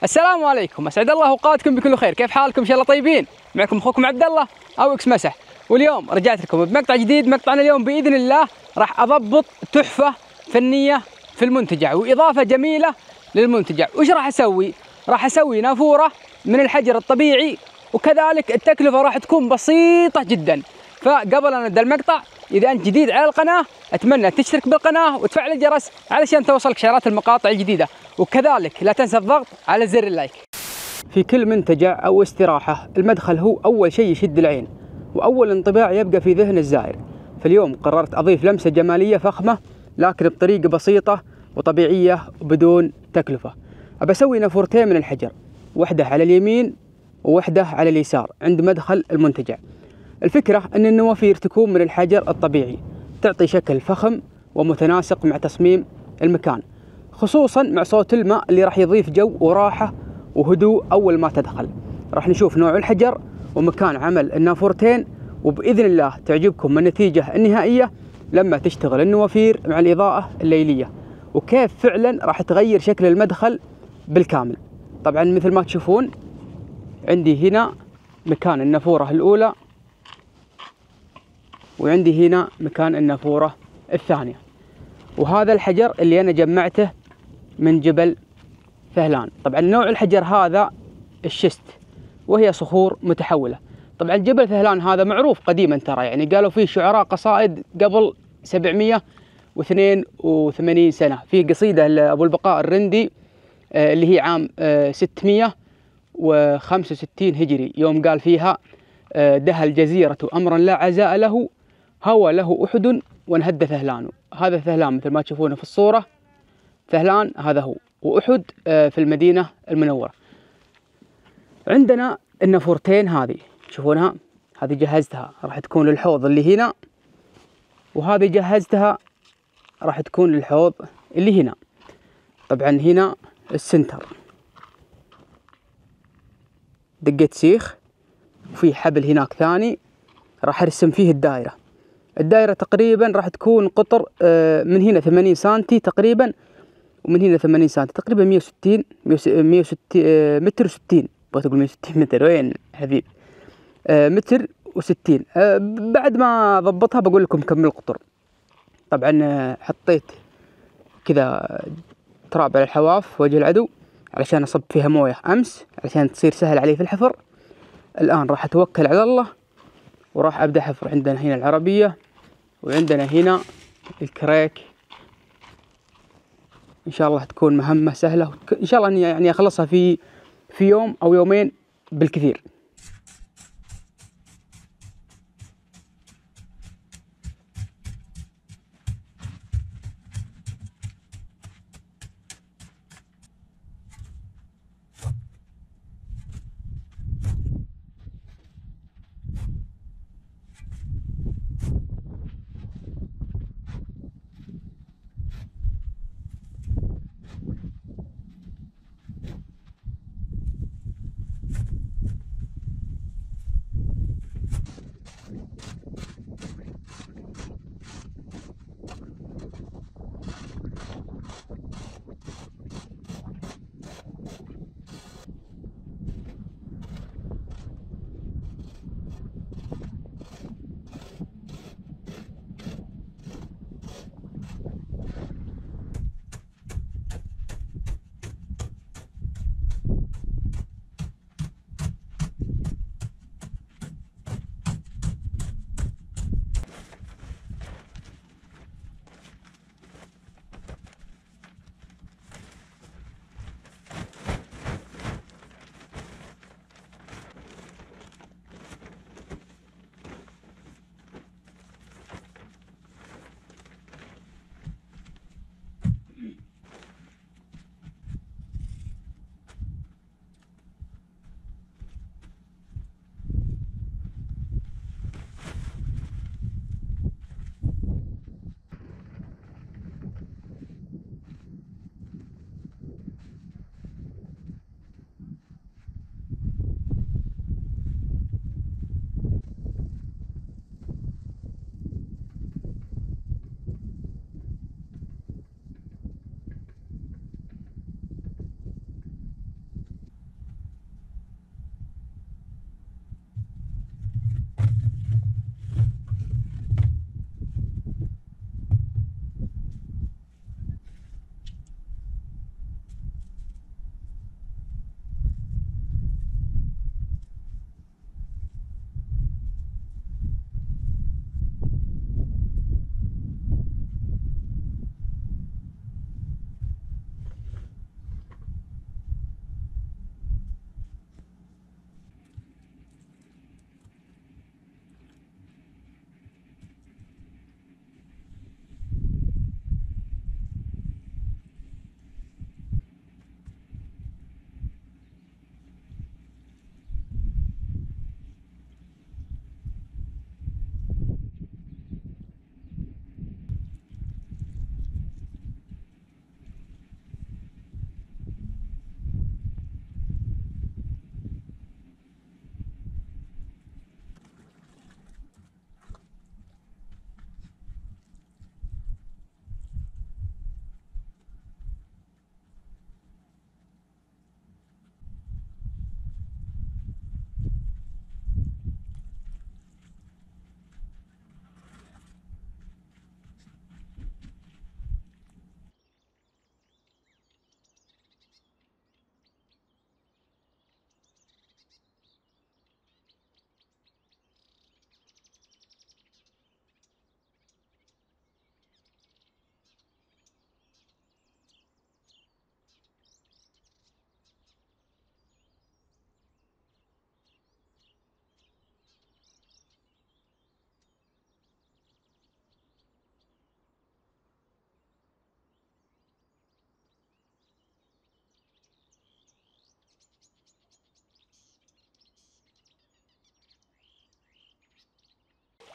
السلام عليكم، اسعد الله اوقاتكم بكل خير. كيف حالكم؟ ان شاء الله طيبين. معكم اخوكم عبد الله او اكس مسح، واليوم رجعت لكم بمقطع جديد. مقطعنا اليوم باذن الله راح اضبط تحفه فنيه في المنتجع واضافه جميله للمنتجع. وش راح اسوي؟ راح اسوي نافوره من الحجر الطبيعي، وكذلك التكلفه راح تكون بسيطه جدا. فقبل ان نبدا المقطع، اذا انت جديد على القناه اتمنى تشترك بالقناه وتفعل الجرس علشان توصلك اشعارات المقاطع الجديده، وكذلك لا تنسى الضغط على زر اللايك. في كل منتجع او استراحه المدخل هو اول شيء يشد العين واول انطباع يبقى في ذهن الزائر. فاليوم قررت اضيف لمسه جماليه فخمه لكن بطريقه بسيطه وطبيعيه وبدون تكلفه. ابى اسوي نافورتين من الحجر، واحده على اليمين وواحده على اليسار عند مدخل المنتجع. الفكرة أن النوافير تكون من الحجر الطبيعي، تعطي شكل فخم ومتناسق مع تصميم المكان، خصوصا مع صوت الماء اللي راح يضيف جو وراحة وهدوء أول ما تدخل. راح نشوف نوع الحجر ومكان عمل النافورتين، وبإذن الله تعجبكم النتيجة النهائية لما تشتغل النوافير مع الإضاءة الليلية، وكيف فعلا راح تغير شكل المدخل بالكامل. طبعا مثل ما تشوفون عندي هنا مكان النافورة الأولى، وعندي هنا مكان النافورة الثانية. وهذا الحجر اللي أنا جمعته من جبل فهلان. طبعا نوع الحجر هذا الشست، وهي صخور متحولة. طبعا جبل فهلان هذا معروف قديما، ترى يعني قالوا فيه شعراء قصائد قبل 782 سنة. فيه قصيدة لأبو البقاء الرندي اللي هي عام 665 هجري، يوم قال فيها: دها الجزيرة أمرا لا عزاء له، هوى له أحد وانهد فهلان. هذا فهلان مثل ما تشوفونه في الصورة، فهلان هذا هو، وأحد في المدينة المنورة. عندنا النافورتين هذه تشوفونها، هذه جهزتها راح تكون للحوض اللي هنا، وهذه جهزتها راح تكون للحوض اللي هنا. طبعا هنا السنتر دقة سيخ، وفي حبل هناك ثاني راح ارسم فيه الدائرة. الدائرة تقريبا راح تكون قطر من هنا 80 سنتي تقريبا، ومن هنا 80 سنتي تقريبا 160 متر و60. بغيت اقول 160 متر، وين حبيب؟ متر و60. بعد ما ضبطها بقول لكم كم القطر. طبعا حطيت كذا تراب على الحواف وجه العدو علشان اصب فيها مويه امس علشان تصير سهل علي في الحفر. الان راح اتوكل على الله وراح ابدا حفر. عندنا هنا العربيه، وعندنا هنا الكريك. ان شاء الله تكون مهمه سهله، ان شاء الله اني يعني اخلصها في يوم او يومين بالكثير.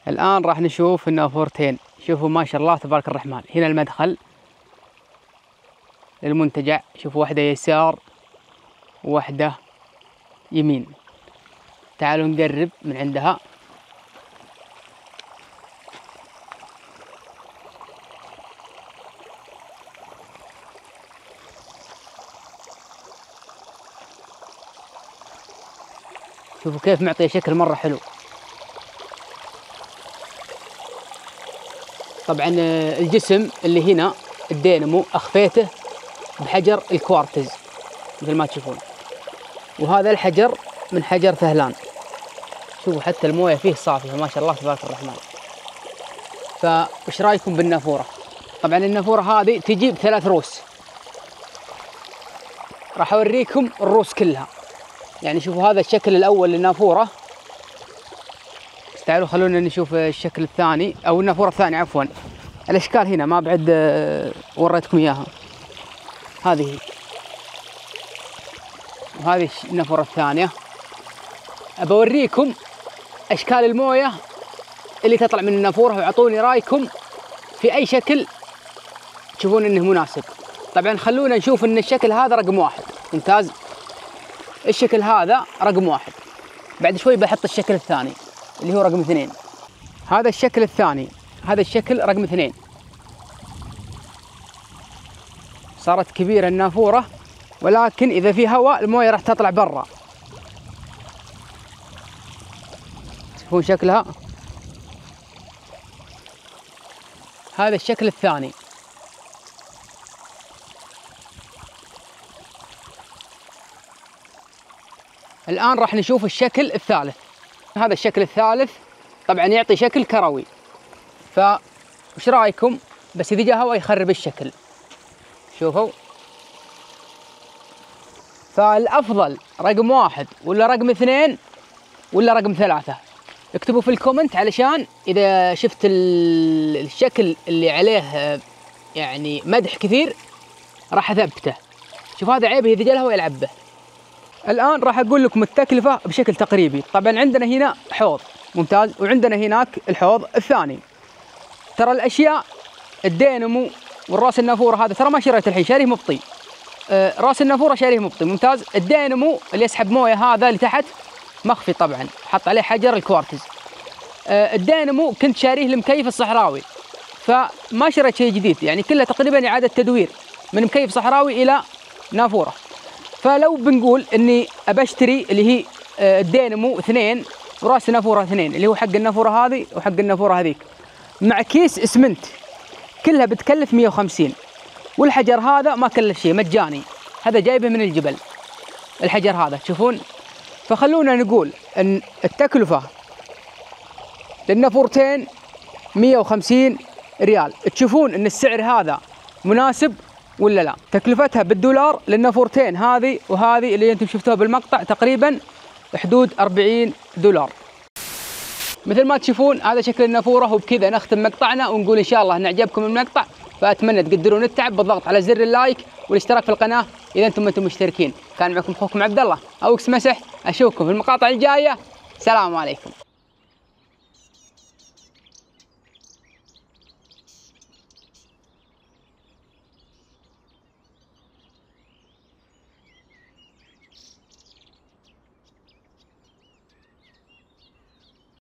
الآن راح نشوف النافورتين. شوفوا ما شاء الله تبارك الرحمن. هنا المدخل للمنتجع، شوفوا واحدة يسار وواحدة يمين. تعالوا نقرب من عندها. شوفوا كيف معطيه شكل مرة حلو. طبعا الجسم اللي هنا الدينامو أخفيته بحجر الكوارتز مثل ما تشوفون، وهذا الحجر من حجر فهلان. شوفوا حتى المويه فيه صافية ما شاء الله تبارك الرحمن. فايش رايكم بالنافورة؟ طبعا النافورة هذه تجي ب3 روس. راح اوريكم الروس كلها. يعني شوفوا هذا الشكل الاول للنافورة. تعالوا خلونا نشوف الشكل الثاني او النافورة الثانية عفوا. الاشكال هنا ما بعد وريتكم اياها. هذه وهذه النافورة الثانية. ابى اوريكم اشكال المويه اللي تطلع من النافورة واعطوني رايكم في اي شكل تشوفون انه مناسب. طبعا خلونا نشوف ان الشكل هذا رقم 1 ممتاز. الشكل هذا رقم 1، بعد شوي بحط الشكل الثاني اللي هو رقم 2. هذا الشكل الثاني، هذا الشكل رقم 2. صارت كبيرة النافورة، ولكن إذا في هواء الموية راح تطلع برا. تشوفون شكلها. هذا الشكل الثاني. الآن راح نشوف الشكل الثالث. هذا الشكل الثالث طبعا يعطي شكل كروي. فايش رايكم؟ بس إذا جاء هواء يخرب الشكل. شوفوا. فالأفضل رقم 1 ولا رقم 2 ولا رقم 3؟ اكتبوا في الكومنت علشان إذا شفت الشكل اللي عليه يعني مدح كثير راح أثبته. شوف هذا عيبه إذا جاء الهواء يلعب به. الآن راح أقول لكم التكلفة بشكل تقريبي. طبعا عندنا هنا حوض ممتاز، وعندنا هناك الحوض الثاني. ترى الأشياء الدينامو والراس النافورة هذا ترى ما شريته الحين، شاريه مبطي. راس النافورة شاريه مبطي ممتاز. الدينامو اللي يسحب مويه هذا اللي تحت مخفي طبعا، حط عليه حجر الكوارتز. الدينامو كنت شاريه المكيف الصحراوي، فما شريت شيء جديد، يعني كله تقريبا إعادة تدوير من مكيف صحراوي إلى نافورة. فلو بنقول إني أبى أشتري اللي هي الدينامو 2 وراس النافورة 2 اللي هو حق النافورة هذه وحق النافورة هذيك مع كيس اسمنت، كلها بتكلف 150. والحجر هذا ما كلف شيء، مجاني. هذا جايبه من الجبل الحجر هذا تشوفون. فخلونا نقول ان التكلفة للنافورتين 150 ريال. تشوفون ان السعر هذا مناسب ولا لا؟ تكلفتها بالدولار للنافورتين هذه وهذه اللي انتم شفتوها بالمقطع تقريبا حدود 40 دولار. مثل ما تشوفون هذا شكل النافورة. وبكذا نختم مقطعنا ونقول ان شاء الله ان عجبكم المقطع. فاتمنى تقدرون التعب بالضغط على زر اللايك والاشتراك في القناة اذا انتم مشتركين. كان معكم اخوكم عبد الله او اكس مسح. اشوفكم في المقاطع الجاية. سلام عليكم.